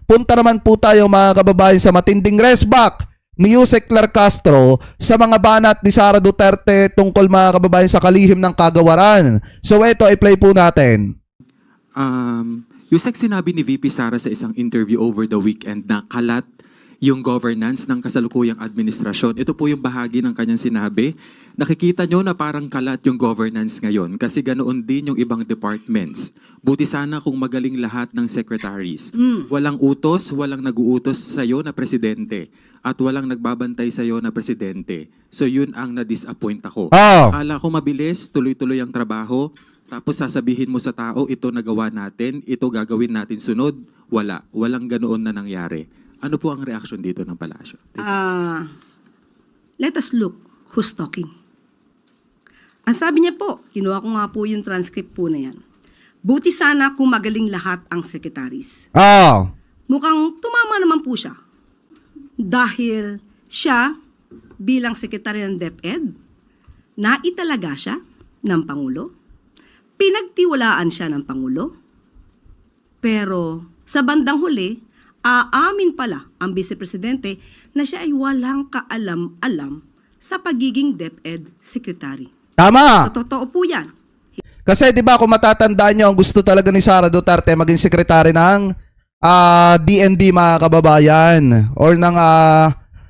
punta naman po tayo mga kababayan sa matinding resback ni Yusek Lar Castro sa mga banat ni Sara Duterte tungkol mga kababayan sa kalihim ng kagawaran. So ito, i-play po natin. Yusek, sinabi ni VP Sara sa isang interview over the weekend na kalat yung governance ng kasalukuyang administrasyon. Ito po yung bahagi ng kanyang sinabi. Nakikita nyo na parang kalat yung governance ngayon kasi ganoon din yung ibang departments. Buti sana kung magaling lahat ng secretaries. Walang utos, walang nag-uutos sa'yo na presidente at walang nagbabantay sa'yo na presidente. So yun ang na-disappoint ako. Akala ko mabilis, tuloy-tuloy ang trabaho. Tapos sasabihin mo sa tao, ito nagawa natin, ito gagawin natin sunod. Walang ganoon na nangyari. Ano po ang reaksyon dito ng palasyo? Let us look who's talking. Ang sabi niya po, kinuha ko nga po yung transcript po na yan. Buti sana kung magaling lahat ang secretaries. Mukhang tumama naman po siya. Dahil siya, bilang sekretary ng DepEd, naitalaga siya ng Pangulo. Pinagtiwalaan siya ng Pangulo. Pero sa bandang huli, aamin pala ang Vice Presidente na siya ay walang kaalam-alam sa pagiging DepEd Secretary. Tama! Totoo po yan. Kasi di ba kung matatandaan nyo, ang gusto talaga ni Sara Duterte maging sekretary ng DND mga kababayan or ng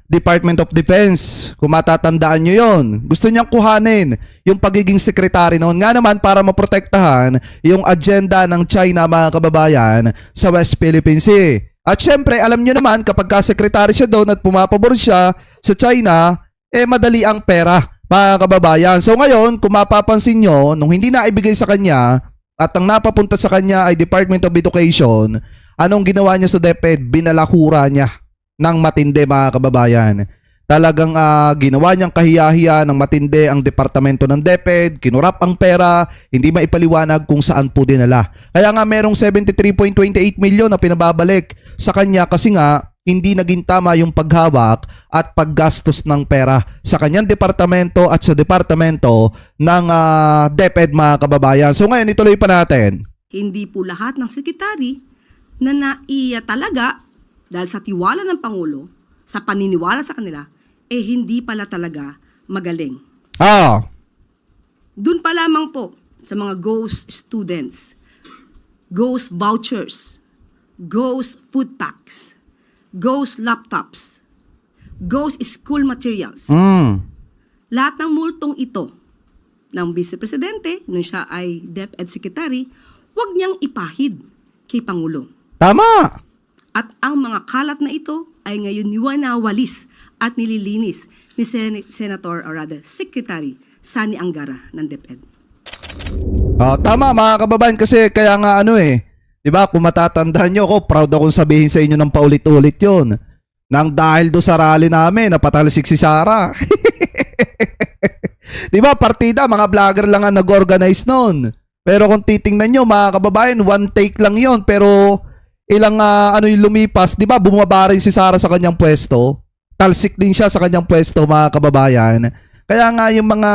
Department of Defense. Kung matatandaan nyo yon, gusto niyang kuhanin yung pagiging sekretary noon nga naman para maprotektahan yung agenda ng China mga kababayan sa West Philippine Sea. At syempre, alam nyo naman, kapag ka-sekretary siya doon at pumapabor siya sa China, madali ang pera, mga kababayan. So ngayon, kung mapapansin nyo, nung hindi na ibigay sa kanya, at ang napapunta sa kanya ay Department of Education, anong ginawa niya sa DepEd? Binalakura niya ng matindi, mga kababayan. Talagang ginawa niyang kahiya-hiya ng matindi ang departamento ng DepEd, kinurap ang pera, hindi maipaliwanag kung saan po dinala. Kaya nga merong 73.28 million na pinababalik sa kanya kasi nga hindi naging tama yung paghawak at paggastos ng pera sa kanyang departamento at sa departamento ng DepEd mga kababayan. So ngayon ituloy pa natin. Hindi po lahat ng sekretary na naiya talaga dahil sa tiwala ng Pangulo, sa paniniwala sa kanila, hindi pala talaga magaling. Doon pa lamang po sa mga ghost students, ghost vouchers, ghost food packs, ghost laptops, ghost school materials. Lahat ng multong ito ng Vice Presidente, nung siya ay DepEd Secretary, huwag niyang ipahid kay Pangulo. Tama! At ang mga kalat na ito ay ngayon niwanawalis at nililinis ni Senator or rather Secretary Sani Angara ng DepEd. Tama mga kababayan kasi kaya nga diba kung matatandaan nyo ako, proud akong sabihin sa inyo ng paulit-ulit yun. Nang dahil do sa rally namin, napatalisik si Sara. Diba partida, mga vlogger lang ang nag-organize nun. Pero kung titingnan nyo mga kababayan, one take lang yon pero ilang yung lumipas, diba bumaba rin si Sara sa kanyang pwesto. Talsik din siya sa kanyang pwesto mga kababayan. Kaya nga yung mga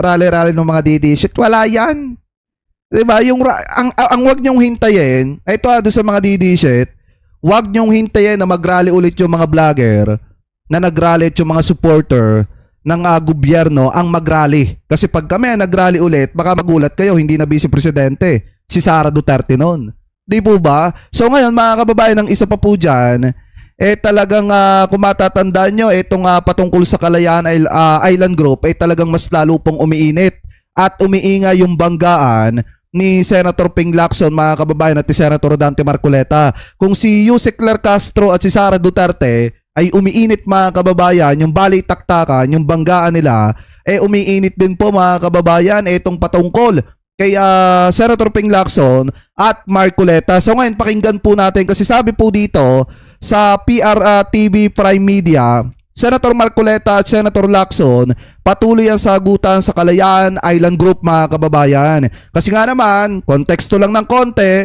rally-rally ng mga DD shit, wala yan. Diba? Ang wag nyong hintayin, ito doon sa mga DD shit, wag nyong hintayin na mag-rally ulit yung mga vlogger, na nag-rally yung mga supporter ng gobyerno ang mag-rally. Kasi pag kami nag-rally ulit, baka magulat kayo, hindi na Vice Presidente, si Sara Duterte noon. Di po ba? So ngayon mga kababayan, ang isa pa po dyan, talagang kung matatandaan nyo, itong patungkol sa Kalayaan Island Group talagang mas lalo pong umiinit at umiinga yung banggaan ni Senator Ping Lacson mga kababayan at ni Senator Dante Marcoleta. Kung si Yusek Lar Castro at si Sara Duterte ay umiinit mga kababayan, yung balitaktakan, yung banggaan nila, umiinit din po mga kababayan itong patungkol kay Senator Ping Lacson at Marcoleta. So ngayon pakinggan po natin kasi sabi po dito sa PRTV Prime Media, Senator Marcoleta at Senator Lacson patuloy ang sagutan sa Kalayaan Island Group mga kababayan. Kasi nga naman, konteksto lang ng konti,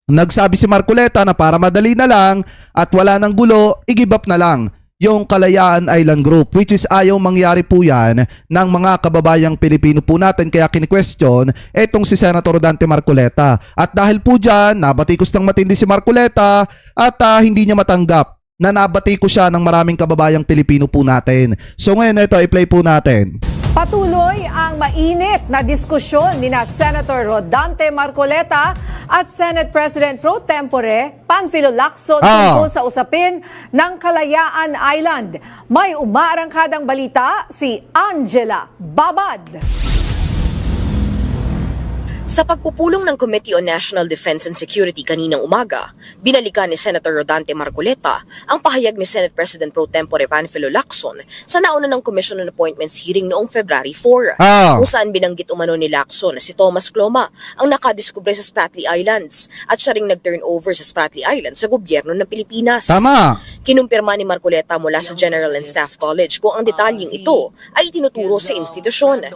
nagsabi si Marcoleta na para madali na lang at wala ng gulo, i-give up na lang yung Kalayaan Island Group, which is ayaw mangyari po yan ng mga kababayang Pilipino po natin, kaya kini-question etong si Senator Dante Marcoleta. At dahil po dyan, nabatikos ng matindi si Marcoleta at hindi niya matanggap na nabati ko siya ng maraming kababayang Pilipino po natin. So ngayon ito, i-play po natin. Patuloy ang mainit na diskusyon ni Senator Rodante Marcoleta at Senate President Pro Tempore Panfilo Lacson tungkol sa usapin ng Kalayaan Island. May umaarangkadang balita si Angela Babad. Sa pagpupulong ng Committee on National Defense and Security kaninang umaga, binalikan ni Senator Rodante Marcoleta ang pahayag ni Senate President Pro Tempore Panfilo Lacson sa nauna ng Commission on Appointments hearing noong February 4, kung saan binanggit umano ni Lacson na si Thomas Cloma ang nakadiskubre sa Spratly Islands at siya ring nag-turn over sa Spratly Islands sa gobyerno ng Pilipinas. Tama! Kinumpirma ni Marcoleta mula sa General and Staff College kung ang detalyeng ito ay tinuturo sa institusyon.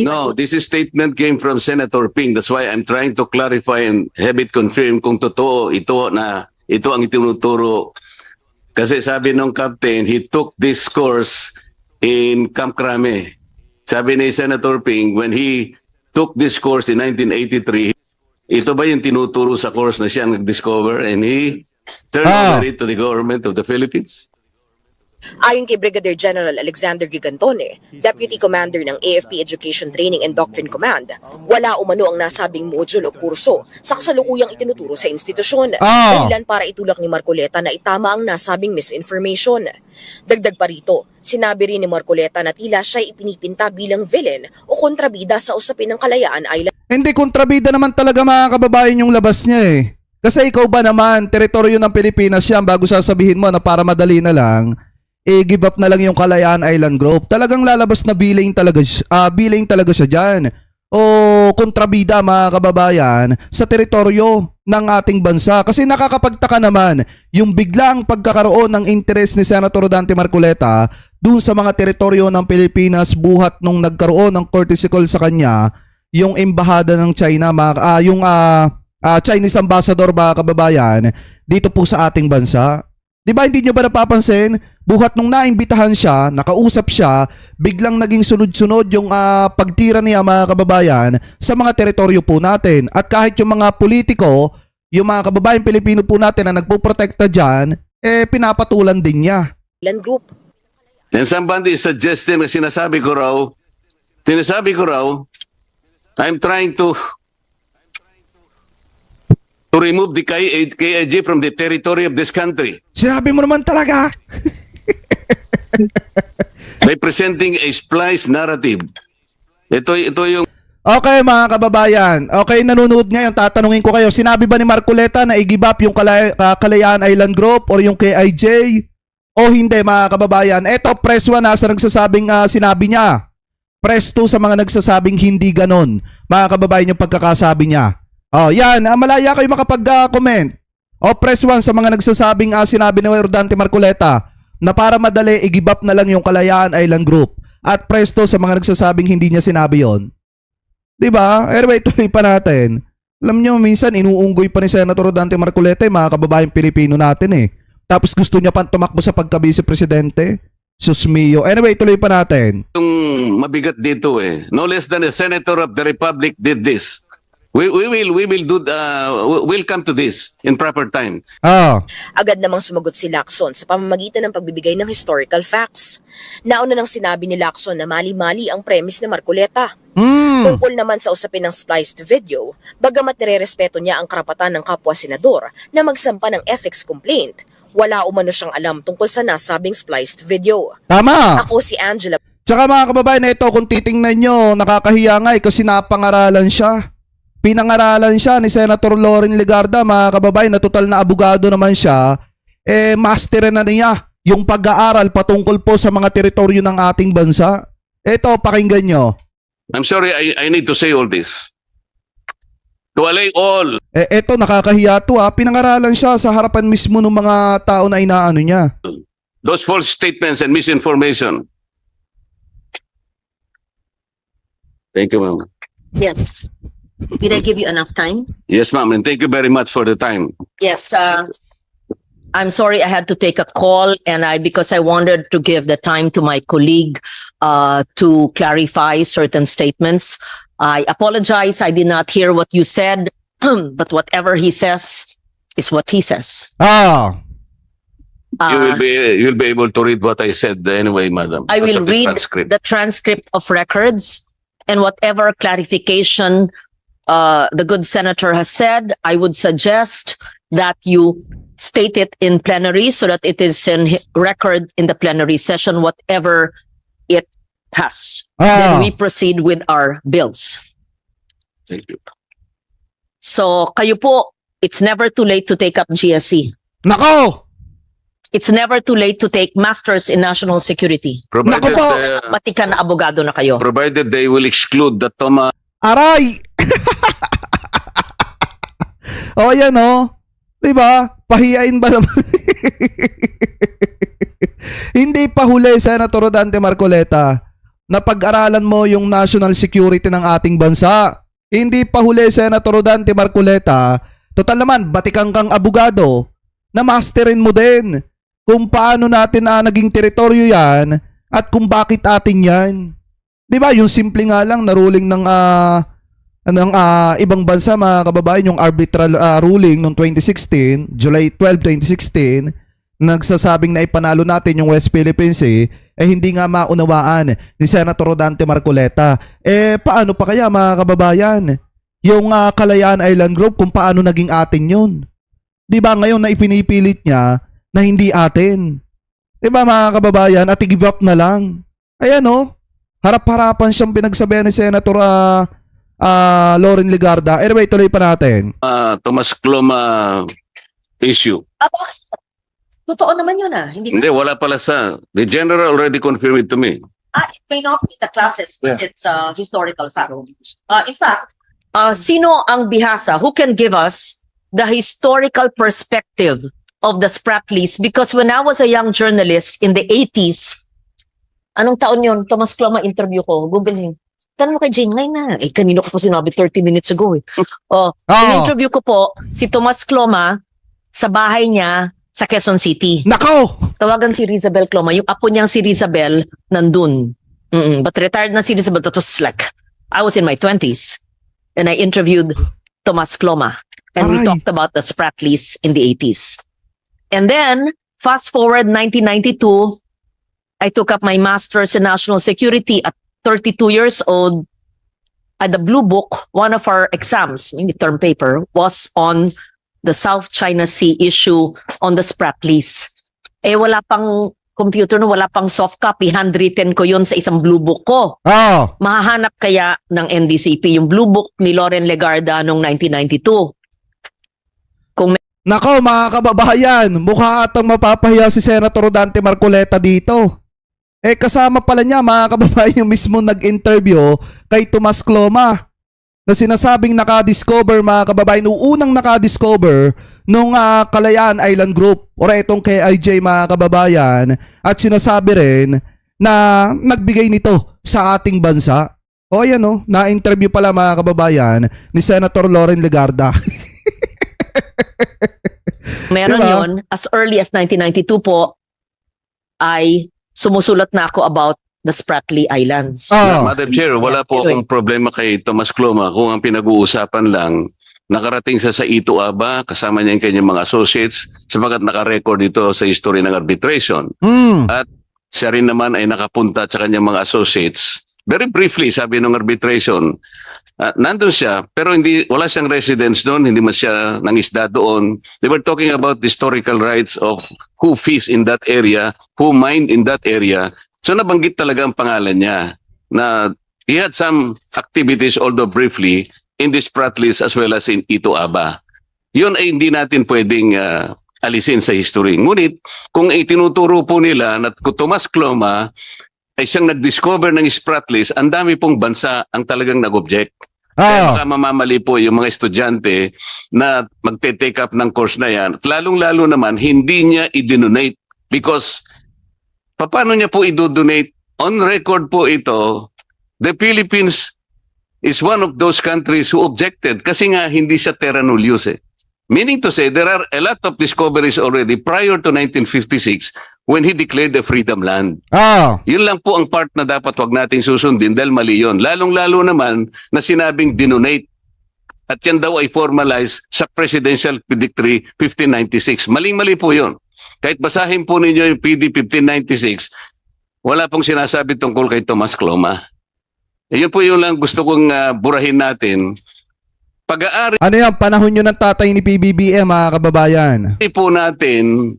No, this is statement came from Senator Ping. That's why I'm trying to clarify and have it confirm kung totoo ito na ito ang itinuturo. Kasi sabi nung captain, he took this course in Camp Crame. Sabi ni Senator Ping, when he took this course in 1983, ito ba yung tinuturo sa course na siya nag-discover and he turned over it to the government of the Philippines? Ayon kay Brigadier General Alexander Gigantone, Deputy Commander ng AFP Education Training and Doctrine Command, wala umano ang nasabing module o kurso sa kasalukuyang itinuturo sa institusyon. Dahilan para itulak ni Marcoleta na itama ang nasabing misinformation. Dagdag pa rito, sinabi rin ni Marcoleta na tila siya ipinipinta bilang villain o kontrabida sa usapin ng Kalayaan Island. Hindi, kontrabida naman talaga mga kababayan yung labas niya eh. Kasi ikaw ba naman, teritoryo ng Pilipinas yan bago sasabihin mo na para madali na lang, give up na lang yung Kalayaan Island Group. Talagang lalabas na billing talaga siya dyan. O kontrabida mga kababayan sa teritoryo ng ating bansa. Kasi nakakapagtaka naman yung biglang pagkakaroon ng interest ni Senator Rodante Marcoleta dun sa mga teritoryo ng Pilipinas buhat nung nagkaroon ng courtesy call sa kanya yung embahada ng China, yung Chinese ambassador mga kababayan dito po sa ating bansa. Di ba hindi nyo ba napapansin? Buhat nung naimbitahan siya, nakausap siya, biglang naging sunod-sunod yung pagtira niya mga kababayan sa mga teritoryo po natin. At kahit yung mga politiko, yung mga kababayan Pilipino po natin na nagpuprotekta dyan, pinapatulan din niya. Island Group. And somebody is suggesting na sinasabi ko raw, I'm trying to remove the KIG from the territory of this country. Sinabi mo naman talaga. By presenting a spliced narrative. Ito yung Okay mga kababayan, okay nanonood ngayon, tatanungin ko kayo, sinabi ba ni Marcoleta na i-give up yung Kalayaan Island Group or yung KIJ? O hindi mga kababayan? Eto, press 1 sa nagsasabing sinabi niya. Press 2 sa mga nagsasabing hindi ganon. Mga kababayan yung pagkakasabi niya. Oh, yan, malaya kayo makapag-comment. O press 1 sa mga nagsasabing sinabi ni Rodante Marcoleta na para madali i-give up na lang yung Kalayaan Island Group. At press 2 sa mga nagsasabing hindi niya sinabi yon. Diba? Anyway, tuloy pa natin. Alam nyo, minsan inuunggoy pa ni Senator Rodante Marcoleta mga kababayang Pilipino natin eh. Tapos gusto niya pang tumakbo sa pagka-vice presidente. Sus mio. Anyway, tuloy pa natin. yung mabigat dito eh. No less than a senator of the republic did this. We'll come to this in proper time. Agad namang sumagot si Lacson sa pamamagitan ng pagbibigay ng historical facts. Nauna nang sinabi ni Lacson na mali-mali ang premise ni Marcoleta. Tungkol naman sa usapin ng spliced video, bagamat nire-respeto niya ang karapatan ng kapwa senador na magsampa ng ethics complaint, wala umano siyang alam tungkol sa nasabing spliced video. Tama! Ako si Angela. Tsaka mga kababayan, ito kung titingnan nyo, nakakahiya nga kasi napangaralan siya. Pinangaralan siya ni Senator Loren Legarda, mga kababayan, na total na abogado naman siya. Master na niya yung pag-aaral patungkol po sa mga teritoryo ng ating bansa. Ito, pakinggan nyo. I'm sorry, I need to say all this. To allay all. Ito, nakakahiya to Pinangaralan siya sa harapan mismo ng mga tao na inaano niya. Those false statements and misinformation. Thank you, ma'am. Yes. Did I give you enough time? Yes, ma'am, and thank you very much for the time. Yes. I'm sorry I had to take a call because I wanted to give the time to my colleague to clarify certain statements. I apologize. I did not hear what you said, but whatever he says is what he says. You'll be able to read what I said anyway, madam. I will That's of the read transcript. the transcript of records and whatever clarification the good senator has said. I would suggest that you state it in plenary so that it is in record in the plenary session, whatever it has. Then we proceed with our bills. Thank you. So kayo po, it's never too late to take up GSC. Nako! It's never too late to take masters in national security. Provided, Naku po! Matikan na abogado na kayo. provided they will exclude the Thomas Aray! O yan o. Diba? Pahiyain ba naman? Hindi pa huli, Senator Rodante Marcoleta, na pag-aralan mo yung national security ng ating bansa. Hindi pa huli, Senator Rodante Marcoleta, total naman, batikang kang abogado, na masterin mo din kung paano natin naging teritoryo yan at kung bakit atin yan. Diba? Yung simple nga lang na ruling ng ibang bansa, mga kababayan, yung arbitral ruling noong 2016, July 12, 2016, nagsasabing na ipanalo natin yung West Philippines hindi nga maunawaan ni Senator Rodante Marcoleta. Paano pa kaya, mga kababayan, yung Kalayaan Island Group, kung paano naging atin yun? Diba ngayon na ipinipilit niya na hindi atin? Diba, mga kababayan, at i-give up na lang? Ayan o, harap-harapan siyang pinagsabihan ni Senator Loren Legarda. Anyway, tuloy pa natin. Thomas Cloma issue. Bakit? Totoo naman yun Hindi, wala pala sa... The general already confirmed it to me. It may not be the classes, but it's historical fact. In fact, sino ang bihasa? Who can give us the historical perspective of the Spratlys? Because when I was a young journalist in the 80s, anong taon yun? Thomas Cloma interview ko. Google him. Tanong mo kay Jane, ngayon na. Kanino ko pa sinabi 30 minutes ago In-interview ko po si Thomas Cloma sa bahay niya sa Quezon City. Nako! Tawagan si Rizabel Cloma. Yung apo niyang si Rizabel, nandun. But retired na si Rizabel. That was like, I was in my 20s. And I interviewed Thomas Cloma. And we Aray. talked about the Spratlys in the 80s. And then, fast forward 1992, I took up my master's in national security at 32 years old. At the Blue Book, one of our exams, maybe term paper, was on the South China Sea issue on the Spratlys. Wala pang computer, wala pang soft copy. Handwritten ko yun sa isang Blue Book ko. Mahahanap kaya ng NDCP yung Blue Book ni Loren Legarda noong 1992. Nako, mga kababayan, mukha atang mapapahiya si Senator Rodante Marcoleta dito. Kasama pala niya, mga kababayan, yung mismo nag-interview kay Thomas Cloma na sinasabing nakadiscover, mga kababayan, unang nakadiscover nung Kalayaan Island Group o itong KIJ, mga kababayan, at sinasabi rin na nagbigay nito sa ating bansa. O ayan o, na-interview pala, mga kababayan, ni Senator Loren Legarda. Meron Diba? yun, as early as 1992 po, ay sumusulat na ako about the Spratly Islands. Madam Chair, wala po akong problema kay Thomas Cloma kung ang pinag-uusapan lang, nakarating sa Ito Aba, kasama niya yung kanyang mga associates, sapagat nakarecord ito sa history ng arbitration. At siya rin naman ay nakapunta sa kanyang mga associates. Very briefly, sabi ng arbitration, nandun siya, pero wala siyang residence doon, hindi man siya nangisda doon. They were talking about the historical rights of who fish in that area, who mine in that area. So nabanggit talaga ang pangalan niya na he had some activities, although briefly, in the Spratlys as well as in Ito Aba. Yun ay hindi natin pwedeng alisin sa history. Ngunit kung itinuturo po nila na Thomas Cloma ay siyang nag-discover ng Spratlys, ang dami pong bansa ang talagang nag-object. Kaya baka mamamali po yung mga estudyante na magte-take up ng course na yan. At lalong-lalo naman, hindi niya i-donate because paano niya po i-donate? On record po ito, the Philippines is one of those countries who objected kasi nga hindi siya terra nullius . Meaning to say, there are a lot of discoveries already prior to 1956 when he declared a freedom land. Yun lang po ang part na dapat wag nating susundin dahil mali yun. Lalong-lalo naman na sinabing dinonate. At yan daw ay formalized sa Presidential Decree 1596. Maling-mali po yun. Kahit basahin po ninyo yung PD 1596, wala pong sinasabi tungkol kay Tomas Cloma. Yun po yung lang gusto kong burahin natin. Pag-aari Ano yan? Panahon nyo ng tatay ni PBBM, mga kababayan. po natin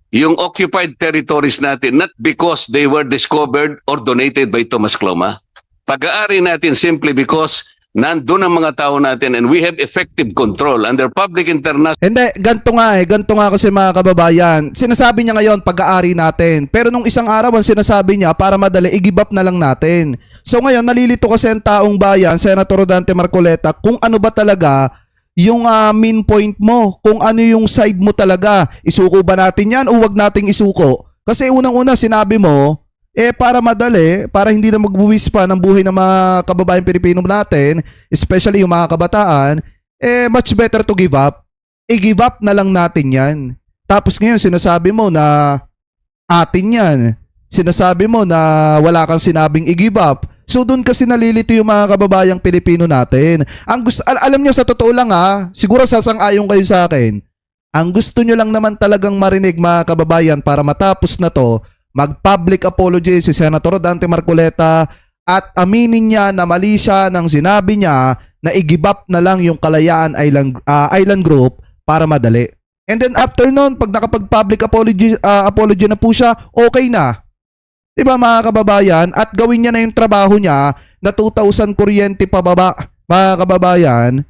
yung occupied territories natin not because they were discovered or donated by Tomas Cloma. Pag-aari natin simply because nandun ang mga tao natin and we have effective control under public international. Hindi, ganito nga kasi mga kababayan. Sinasabi niya ngayon, pag-aari natin. Pero nung isang araw, ang sinasabi niya, para madali, i-give up na lang natin. So ngayon, nalilito kasi ang taong bayan, Senator Rodante Marcoleta, kung ano ba talaga yung main point mo, kung ano yung side mo talaga. Isuko ba natin yan o wag nating isuko? Kasi unang-una, sinabi mo, para madali, para hindi na magbuwis pa ng buhay ng mga kababayan Pilipino natin, especially yung mga kabataan, much better to give up. I-give up na lang natin yan. Tapos ngayon, sinasabi mo na atin yan. Sinasabi mo na wala kang sinabing i-give up. So doon kasi nalilito yung mga kababayang Pilipino natin. Ang gusto, alam niyo sa totoo lang siguro sasang-ayon kayo sa akin. Ang gusto nyo lang naman talagang marinig mga kababayan para matapos na to, mag-public apology si Senator Rodante Marcoleta at aminin niya na mali siya nang sinabi niya na i-give up na lang yung Kalayaan Island Group para madali. And then after nun, pag nakapag-public apology na po siya, okay na. Diba mga kababayan? At gawin niya na yung trabaho niya na 2,000 kuryente pababa, mga kababayan,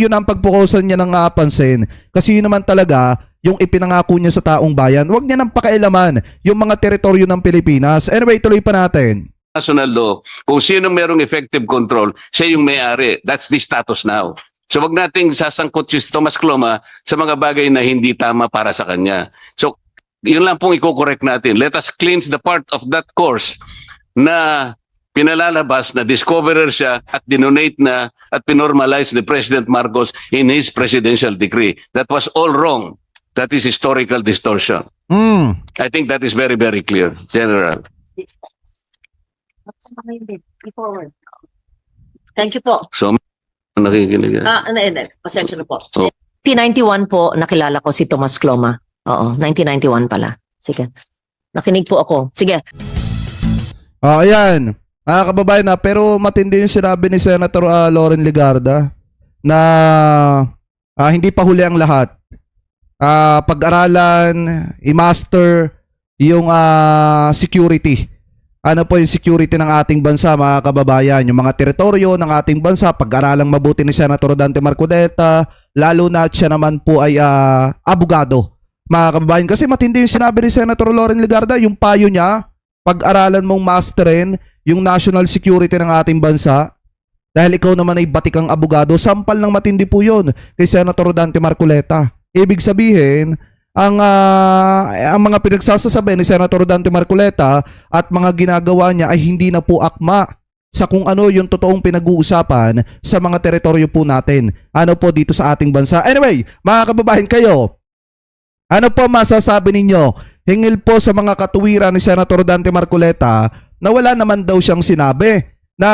yun ang pagpukusan niya ng pansin. Kasi yun naman talaga yung ipinangako niya sa taong bayan. Huwag niya nang pakailaman yung mga teritoryo ng Pilipinas. Anyway, tuloy pa natin. National law, kung sino merong effective control, siya yung may-ari. That's the status now. So wag nating sasangkot si Tomas Cloma sa mga bagay na hindi tama para sa kanya. So yun lang pong i-correct natin. Let us cleanse the part of that course na pinalalabas na discoverer siya at dinonate na at pinormalize ni President Marcos in his presidential decree. That was all wrong. That is historical distortion. I think that is very, very clear, General. Thank you po. So, nakikinig. Pasensya na po. Oh. 1991 po, nakilala ko si Tomas Cloma. Oo, 1991 pala. Sige. Nakinig po ako. Sige. Ayan. Mga kababayan pero matindi yung sinabi ni Senator Loren Legarda na hindi pa huli ang lahat. Pag-aralan, i-master yung security. Ano po yung security ng ating bansa, mga kababayan? Yung mga teritoryo ng ating bansa, pag-aralang mabuti ni Senator Rodante Marcoleta, lalo na siya naman po ay abogado, mga kababayan. Kasi matindi yung sinabi ni Senator Loren Legarda, yung payo niya, pag-aralan mong masterin yung national security ng ating bansa. Dahil ikaw naman ay batikang abogado, sampal ng matindi po yun kay Senator Rodante Marcoleta. Ibig sabihin, ang mga pinagsasasabi ni Senator Rodante Marcoleta at mga ginagawa niya ay hindi na po akma sa kung ano yung totoong pinag-uusapan sa mga teritoryo po natin. Ano po dito sa ating bansa. Anyway, mga kababayan kayo, ano po masasabi ninyo? Hingil po sa mga katuwiran ni Senator Rodante Marcoleta na wala naman daw siyang sinabi na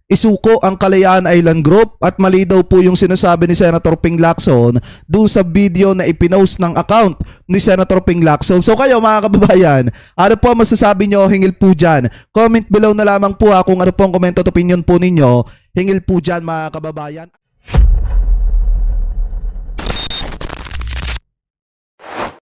isuko ang Kalayaan Island Group at mali daw po yung sinasabi ni Senator Ping Lacson doon sa video na ipinost ng account ni Senator Ping Lacson. So kayo mga kababayan, ano po masasabi nyo hingil po dyan? Comment below na lamang po kung ano po ang comment at opinion po ninyo hingil po dyan mga kababayan.